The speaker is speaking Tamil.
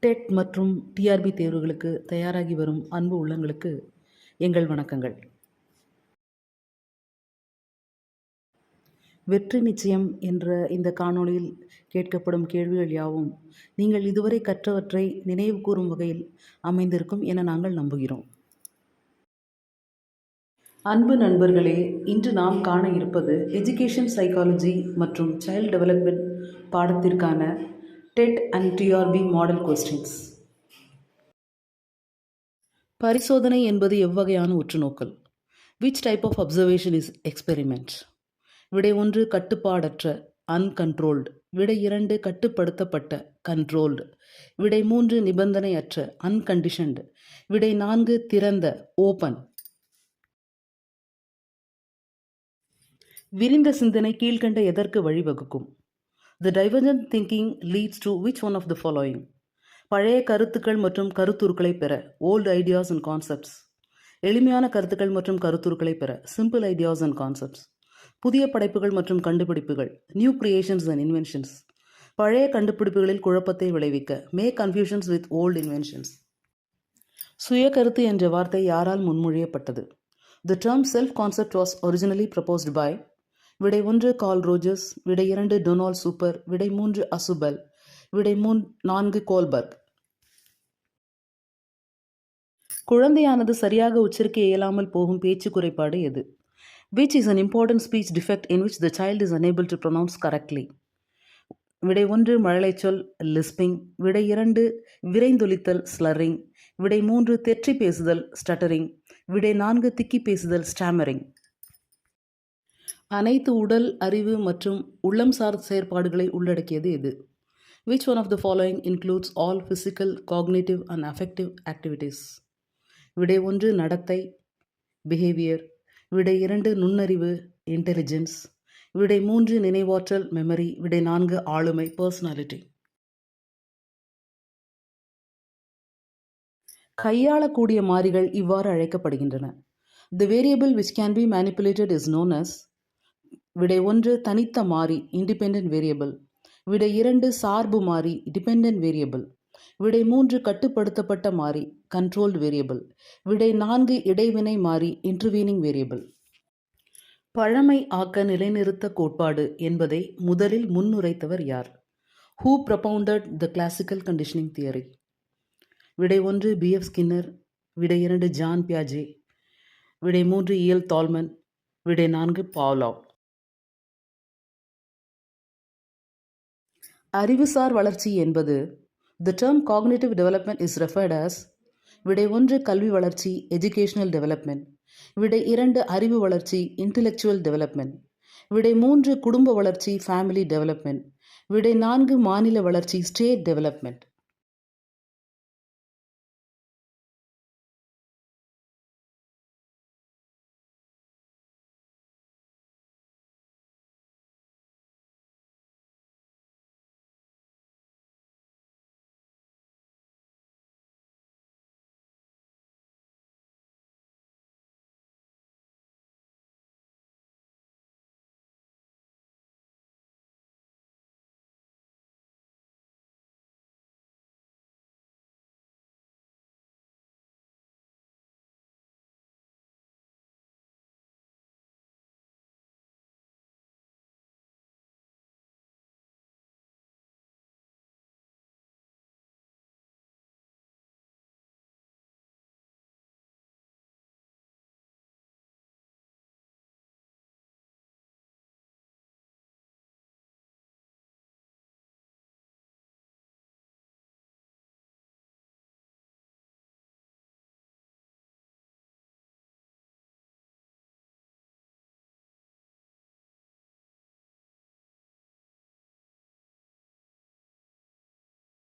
டெட் மற்றும் டிஆர்பி தேர்வுகளுக்கு தயாராகி வரும் அன்பு உள்ளங்களுக்கு எங்கள் வணக்கங்கள். வெற்றி நிச்சயம் என்ற இந்த காணொளியில் கேட்கப்படும் கேள்விகள் யாவும் நீங்கள் இதுவரை கற்றவற்றை நினைவு கூறும் வகையில் அமைந்திருக்கும் என நாங்கள் நம்புகிறோம். அன்பு நண்பர்களே, இன்று நாம் காண இருப்பது எஜுகேஷன் சைக்காலஜி மற்றும் சைல்ட் டெவலப்மெண்ட் பாடத்திற்கான TET and TRB model questions. பரிசோதனை என்பது எவ்வகையான உற்றுநோக்கல்? Which type of observation is experiment? விடை 1 கட்டுப்பாடற்ற அன்கண்ட்ரோல்டு, விடை 2 கட்டுப்படுத்தப்பட்ட கண்ட்ரோல்டு, விடை 3 நிபந்தனையற்ற அன்கண்டிஷன்டு, விடை 4 திறந்த ஓபன். விரிந்த சிந்தனை கீழ்கண்ட எதற்கு வழிவகுக்கும்? The divergent thinking leads to which one of the following? பழைய கருத்துக்கள் மற்றும் கருத்துருக்களை பெற old ideas and concepts. எளிமையான கருத்துக்கள் மற்றும் கருத்துருக்களை பெற simple ideas and concepts. புதிய படைப்புகள் மற்றும் கண்டுபிடிப்புகள் new creations and inventions. பழைய கண்டுபிடிப்புகளில் குழப்பத்தை விளைவிக்க make confusions with old inventions. சுய கருத்து என்ற வார்த்தை யாரால் முன்மொழியப்பட்டது? The term self concept was originally proposed by விடை 1 கார்ல் ரோஜர்ஸ், விடை 2 டொனால்ட் சூப்பர், விடை 3 அசுபல், விடை 4 கோல்பர்க். குழந்தையானது சரியாக உச்சரிக்க இயலாமல் போகும் பேச்சு குறைபாடு எது? Which is an important speech defect in which the child is unable to pronounce correctly? விடை 1 மழலைச்சொல் லிஸ்பிங், விடை 2 விரைந்தொலித்தல் ஸ்லரிங், விடை 3 தெற்றி பேசுதல் ஸ்டட்டரிங், விடை 4 திக்கி பேசுதல் ஸ்டாமரிங். அனைத்து உடல், அறிவு மற்றும் உள்ளம் சார் செயற்பாடுகளை உள்ளடக்கியது எது? Which one of the following includes all physical, cognitive and affective activities? விடை 1 நடத்தை பிஹேவியர், விடை 2 நுண்ணறிவு இன்டெலிஜென்ஸ், விடை 3 நினைவாற்றல் மெமரி, விடை 4 ஆளுமை பர்சனாலிட்டி. கையாளக்கூடிய மாறிகள் இவ்வாறு அழைக்கப்படுகின்றன. The variable which can be manipulated is known as விடை 1 தனித்த மாறி இண்டிபெண்டன்ட் வேரியபிள், விடை 2 சார்பு மாறி டிபெண்டன்ட் வேரியபிள், விடை 3 கட்டுப்படுத்தப்பட்ட மாறி கண்ட்ரோல்டு வேரியபிள், விடை 4 இடைவினை மாறி இன்டர்வீனிங் வேரியபிள். பழமை ஆக்க நிலைநிறுத்த கோட்பாடு என்பதை முதலில் முன்னுரைத்தவர் யார்? Who propounded the classical conditioning theory? விடை 1 B.F. ஸ்கின்னர், விடை 2 ஜான் பியாஜே, விடை 3 இயல் தால்மன், விடை 4 பாவ்லாவ். அறிவுசார் வளர்ச்சி என்பது The term cognitive development is referred as விடை 1 கல்வி வளர்ச்சி educational development, விடை 2 அறிவு வளர்ச்சி intellectual development, விடை 3 குடும்ப வளர்ச்சி family development, விடை 4 மாநில வளர்ச்சி state development.